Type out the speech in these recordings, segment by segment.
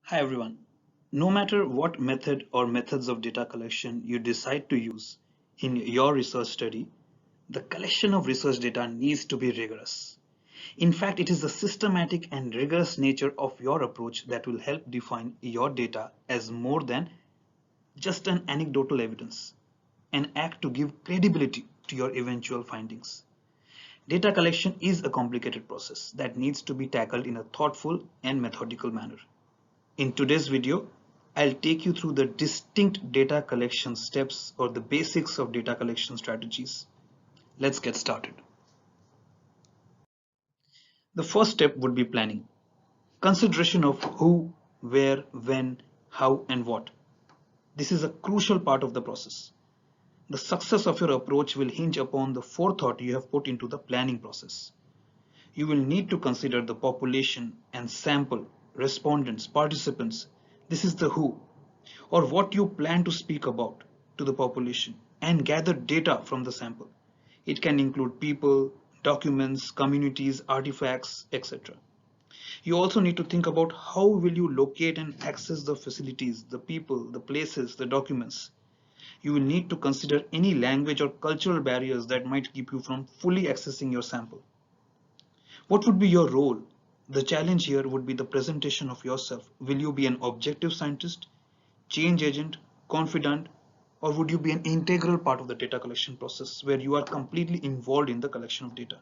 Hi everyone. No matter what method or methods of data collection you decide to use in your research study, the collection of research data needs to be rigorous. In fact, it is the systematic and rigorous nature of your approach that will help define your data as more than just an anecdotal evidence, an act to give credibility to your eventual findings. Data collection is a complicated process that needs to be tackled in a thoughtful and methodical manner. In today's video, I'll take you through the distinct data collection steps or the basics of data collection strategies. Let's get started. The first step would be planning. Consideration of who, where, when, how, and what. This is a crucial part of the process. The success of your approach will hinge upon the forethought you have put into the planning process. You will need to consider the population and sample, respondents, participants. This is the who, or what you plan to speak about to the population and gather data from the sample. It can include people, documents, communities, artifacts, etc. You also need to think about how will you locate and access the facilities, the people, the places, the documents. You will need to consider any language or cultural barriers that might keep you from fully accessing your sample. What would be your role? The challenge here would be the presentation of yourself. Will you be an objective scientist, change agent, confidant, or would you be an integral part of the data collection process where you are completely involved in the collection of data?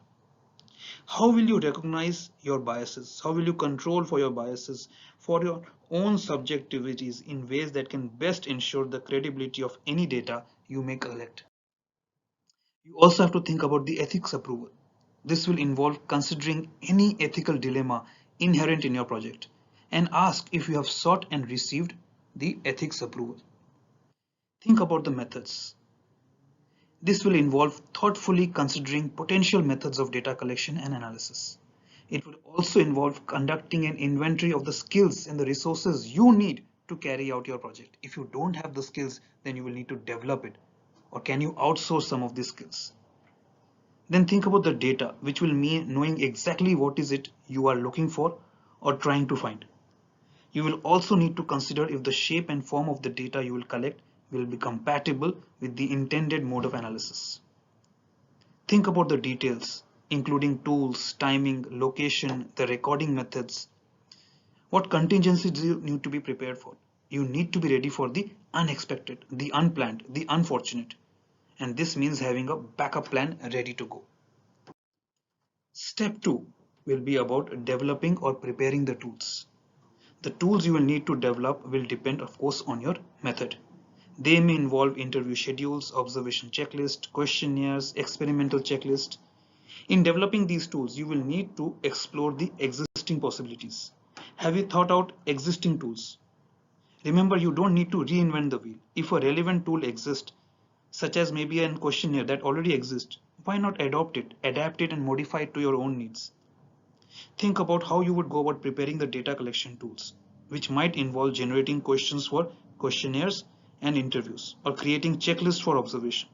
How will you recognize your biases? How will you control for your biases, for your own subjectivities in ways that can best ensure the credibility of any data you may collect? You also have to think about the ethics approval. This will involve considering any ethical dilemma inherent in your project and ask if you have sought and received the ethics approval. Think about the methods. This will involve thoughtfully considering potential methods of data collection and analysis. It will also involve conducting an inventory of the skills and the resources you need to carry out your project. If you don't have the skills, then you will need to develop it. Or can you outsource some of these skills? Then think about the data, which will mean knowing exactly what is it you are looking for or trying to find. You will also need to consider if the shape and form of the data you will collect will be compatible with the intended mode of analysis. Think about the details, including tools, timing, location, the recording methods. What contingencies do you need to be prepared for? You need to be ready for the unexpected, the unplanned, the unfortunate. And this means having a backup plan ready to go. Step 2 will be about developing or preparing the tools. The tools you will need to develop will depend, of course, on your method. They may involve interview schedules, observation checklist, questionnaires, experimental checklist. In developing these tools, you will need to explore the existing possibilities. Have you thought out existing tools? Remember, you don't need to reinvent the wheel. If a relevant tool exists, such as maybe a questionnaire that already exists, why not adopt it, adapt it, and modify it to your own needs? Think about how you would go about preparing the data collection tools, which might involve generating questions for questionnaires and interviews, or creating checklists for observation.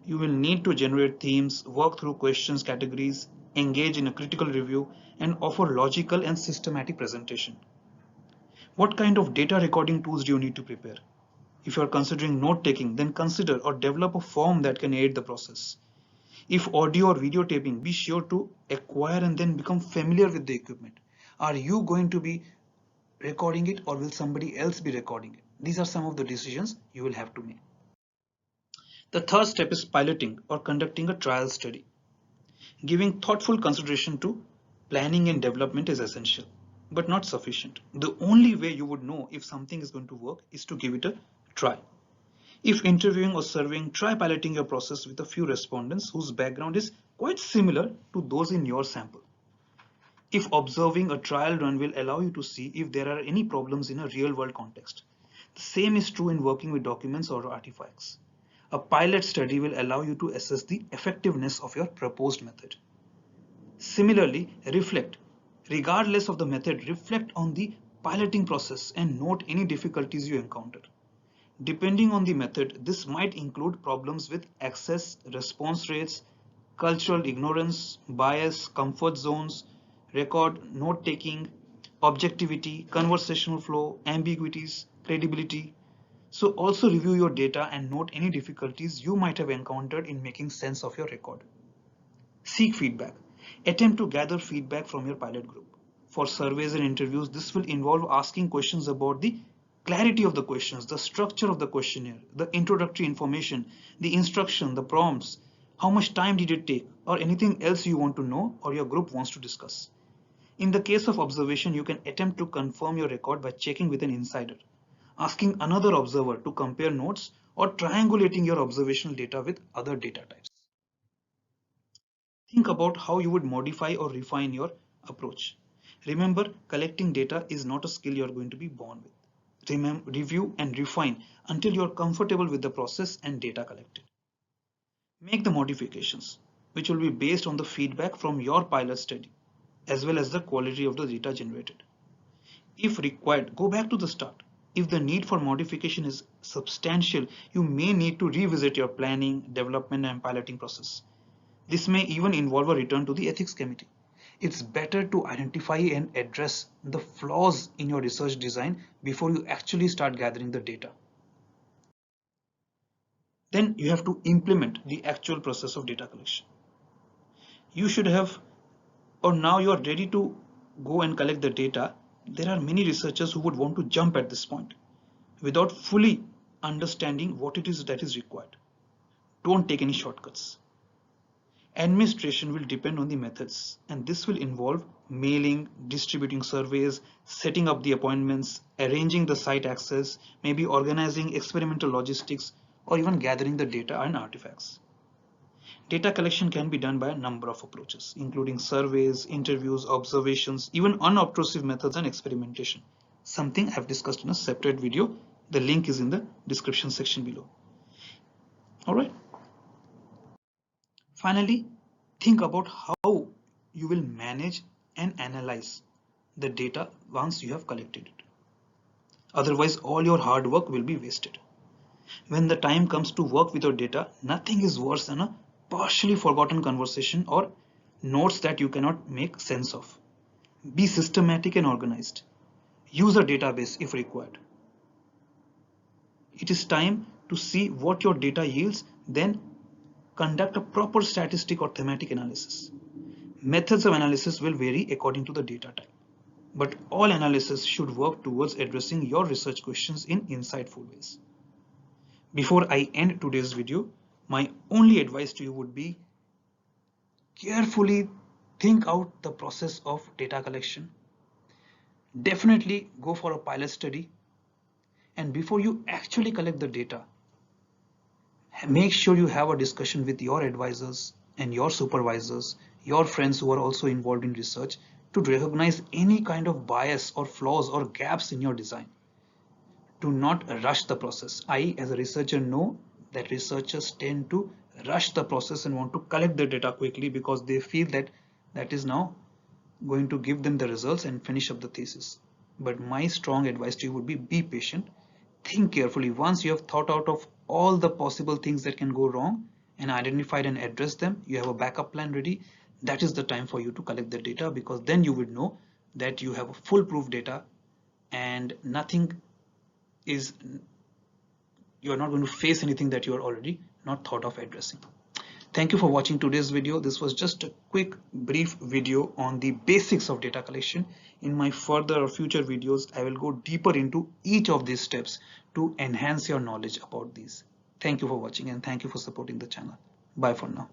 You will need to generate themes, work through questions categories, engage in a critical review, and offer logical and systematic presentation. What kind of data recording tools do you need to prepare? If you are considering note taking, then consider or develop a form that can aid the process. If audio or video taping, be sure to acquire and then become familiar with the equipment. Are you going to be recording it or will somebody else be recording it? These are some of the decisions you will have to make. The third step is piloting or conducting a trial study. Giving thoughtful consideration to planning and development is essential, but not sufficient. The only way you would know if something is going to work is to give it a try. If interviewing or surveying, try piloting your process with a few respondents whose background is quite similar to those in your sample. If observing a trial run will allow you to see if there are any problems in a real world context. The same is true in working with documents or artifacts. A pilot study will allow you to assess the effectiveness of your proposed method. Similarly, reflect. Regardless of the method, reflect on the piloting process and note any difficulties you encounter. Depending on the method, this might include problems with access, response rates, cultural ignorance, bias, comfort zones, record note taking, objectivity, conversational flow, ambiguities, credibility. So also review your data and note any difficulties you might have encountered in making sense of your record. Seek feedback. Attempt to gather feedback from your pilot group. For surveys and interviews, this will involve asking questions about the clarity of the questions, the structure of the questionnaire, the introductory information, the instruction, the prompts, how much time did it take, or anything else you want to know or your group wants to discuss. In the case of observation, you can attempt to confirm your record by checking with an insider, asking another observer to compare notes, or triangulating your observational data with other data types. Think about how you would modify or refine your approach. Remember, collecting data is not a skill you're going to be born with. Review and refine until you're comfortable with the process and data collected. Make the modifications, which will be based on the feedback from your pilot study, as well as the quality of the data generated. If required, go back to the start. If the need for modification is substantial, you may need to revisit your planning, development, and piloting process. This may even involve a return to the ethics committee. It's better to identify and address the flaws in your research design before you actually start gathering the data. Then you have to implement the actual process of data collection. You should have, or now you are ready to go and collect the data. There are many researchers who would want to jump at this point without fully understanding what it is that is required. Don't take any shortcuts. Administration will depend on the methods, and this will involve mailing, distributing surveys, setting up the appointments, arranging the site access, maybe organizing experimental logistics, or even gathering the data and artifacts. Data collection can be done by a number of approaches, including surveys, interviews, observations, even unobtrusive methods and experimentation, something I've discussed in a separate video. The link is in the description section below. All right. Finally, think about how you will manage and analyze the data once you have collected it. Otherwise, all your hard work will be wasted. When the time comes to work with your data, nothing is worse than a partially forgotten conversation or notes that you cannot make sense of. Be systematic and organized. Use a database if required. It is time to see what your data yields, then conduct a proper statistic or thematic analysis. Methods of analysis will vary according to the data type, but all analysis should work towards addressing your research questions in insightful ways. Before I end today's video, my only advice to you would be carefully think out the process of data collection. Definitely go for a pilot study, and before you actually collect the data, make sure you have a discussion with your advisors and your supervisors, your friends who are also involved in research, to recognize any kind of bias or flaws or gaps in your design. Do not rush the process. I, as a researcher, know that researchers tend to rush the process and want to collect the data quickly because they feel that that is now going to give them the results and finish up the thesis. But my strong advice to you would be patient. Think carefully. Once you have thought out of all the possible things that can go wrong and identified and addressed them, you have a backup plan ready. That is the time for you to collect the data, because then you would know that you have a foolproof data and nothing is, you are not going to face anything that you are already not thought of addressing. Thank you for watching today's video. This was just a quick brief video on the basics of data collection. In my further or future videos, I will go deeper into each of these steps to enhance your knowledge about these. Thank you for watching and thank you for supporting the channel. Bye for now.